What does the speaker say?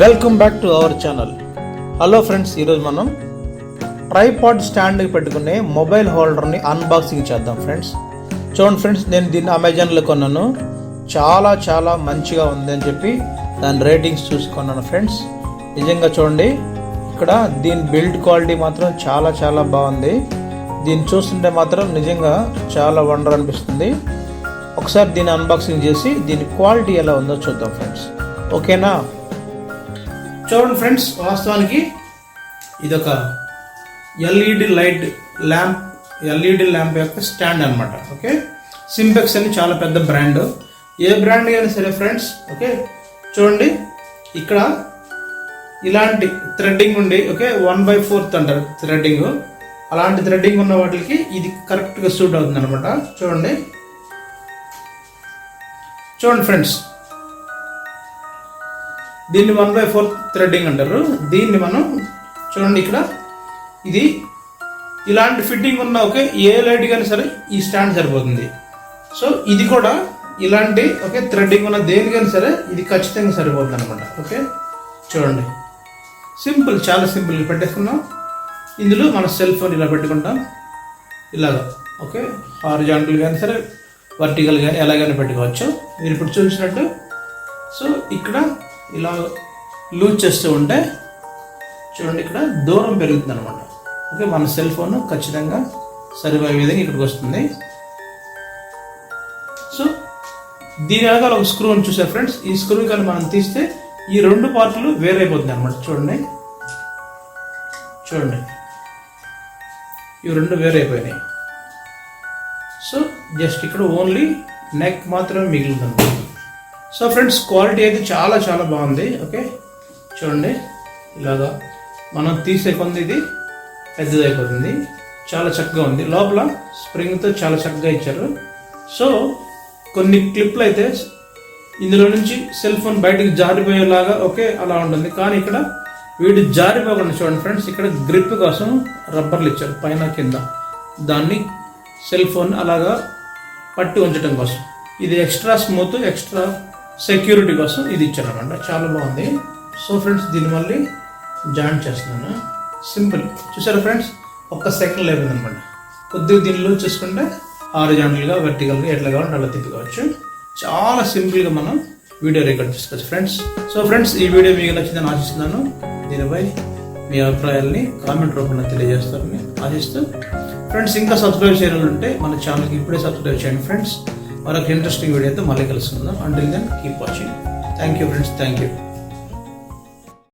Welcome back to our channel. Hello friends, ఈరోజు మనం tripod స్టాండ్కి పెట్టుకునే మొబైల్ హోల్డర్ని అన్బాక్సింగ్ చేద్దాం ఫ్రెండ్స్. చూడండి ఫ్రెండ్స్, నేను దీన్ని అమెజాన్లో కొన్నాను. చాలా చాలా మంచిగా ఉంది అని చెప్పి దాని రేటింగ్స్ చూసుకున్నాను ఫ్రెండ్స్. నిజంగా చూడండి, ఇక్కడ దీని బిల్డ్ క్వాలిటీ మాత్రం చాలా చాలా బాగుంది. దీన్ని చూస్తుంటే మాత్రం నిజంగా చాలా వండర్ అనిపిస్తుంది. ఒకసారి దీన్ని అన్బాక్సింగ్ చేసి దీని క్వాలిటీ ఎలా ఉందో చూద్దాం ఫ్రెండ్స్. ఓకేనా? చూడండి ఫ్రెండ్స్, వాస్తవానికి ఇదొక ఎల్ఈడి ల్యాంప్ యొక్క స్టాండ్ అనమాట. ఓకే, సింపెక్స్ అని చాలా పెద్ద బ్రాండ్. ఏ బ్రాండ్ అయినా సరే ఫ్రెండ్స్. ఓకే, చూడండి ఇక్కడ ఇలాంటి థ్రెడ్డింగ్ ఉండి, ఓకే 1/4 అంటారు థ్రెడ్డింగ్. అలాంటి థ్రెడ్డింగ్ ఉన్న వాటికి ఇది కరెక్ట్గా సూట్ అవుతుంది అనమాట. చూడండి ఫ్రెండ్స్, దీన్ని 1/4 థ్రెడ్డింగ్ అంటారు. దీన్ని మనం చూడండి, ఇక్కడ ఇది ఇలాంటి ఫిట్టింగ్ ఉన్న ఓకే ఏ లైట్ కానీ సరే ఈ స్టాండ్ సరిపోతుంది. సో ఇది కూడా ఇలాంటి ఓకే థ్రెడ్డింగ్ ఉన్న దేనికైనా సరే ఇది ఖచ్చితంగా సరిపోతుంది అనమాట. ఓకే, చూడండి సింపుల్, చాలా సింపుల్గా పెట్టేసుకున్నాం. ఇందులో మన సెల్ ఫోన్ ఇలా పెట్టుకుంటాం, ఇలాగా. ఓకే, హారిజాంటల్ కానీ సరే వర్టికల్ కానీ ఎలాగైనా పెట్టుకోవచ్చు. మీరు ఇప్పుడు చూసినట్టు. సో ఇక్కడ ఇలా లూజ్ చేస్తూ ఉంటే చూడండి, ఇక్కడ దూరం పెరుగుతుంది అనమాట. ఓకే, మన సెల్ ఫోన్ ఖచ్చితంగా సరిపోయే విధంగా ఇక్కడికి వస్తుంది. సో దీని వెనకాల ఒక స్క్రూ అని చూసారు ఫ్రెండ్స్. ఈ స్క్రూ కానీ మనం తీస్తే ఈ రెండు పార్ట్లు వేరైపోతుంది అనమాట. చూడండి ఇవి రెండు వేరైపోయినాయి. సో జస్ట్ ఇక్కడ ఓన్లీ నెక్ మాత్రమే మిగిలింది. సో ఫ్రెండ్స్, క్వాలిటీ అయితే చాలా చాలా బాగుంది. ఓకే, చూడండి ఇలాగా మనం తీసే కొంది ఇది పెద్దదైపోతుంది. చాలా చక్కగా ఉంది. లోపల స్ప్రింగ్తో చాలా చక్కగా ఇచ్చారు. సో కొన్ని క్లిప్లు అయితే ఇందులో నుంచి సెల్ ఫోన్ బయటకు జారిపోయేలాగా ఓకే అలా ఉంటుంది. కానీ ఇక్కడ వీటి జారిపోకుండా చూడండి ఫ్రెండ్స్, ఇక్కడ గ్రిప్ కోసం రబ్బర్లు ఇచ్చారు పైన కింద. దాన్ని సెల్ ఫోన్ అలాగా పట్టి ఉంచడం కోసం. ఇది ఎక్స్ట్రా స్మూత్, ఎక్స్ట్రా సెక్యూరిటీ కోసం ఇది ఇచ్చారనమాట. చాలా బాగుంది. సో ఫ్రెండ్స్, దీన్ని మళ్ళీ జాయింట్ చేస్తున్నాను. సింపుల్, చూసారా ఫ్రెండ్స్, ఒక్క సెకండ్ అయిపోయింది అనమాట. కొద్దిగా దీన్ని లూజ్ చేసుకుంటే హారిజాంటల్గా వర్టికల్గా ఎట్లా కావాలంటే అలా తిప్పుకోవచ్చు. చాలా సింపుల్గా మనం వీడియో రికార్డ్ చేసుకోవచ్చు ఫ్రెండ్స్. సో ఫ్రెండ్స్, ఈ వీడియో మీకు నచ్చిందని ఆశిస్తున్నాను. దీనిపై మీ అభిప్రాయాల్ని కామెంట్ రూపంలో తెలియజేస్తారని ఆశిస్తూ ఫ్రెండ్స్, ఇంకా సబ్స్క్రైబ్ చేయాలంటే మన ఛానల్కి ఇప్పుడే సబ్స్క్రైబ్ చేయండి ఫ్రెండ్స్. మరొక ఇంట్రెస్టింగ్ వీడియోతో మళ్ళీ కలుసుకుందాం. Until then keep watching. Thank you friends, thank you.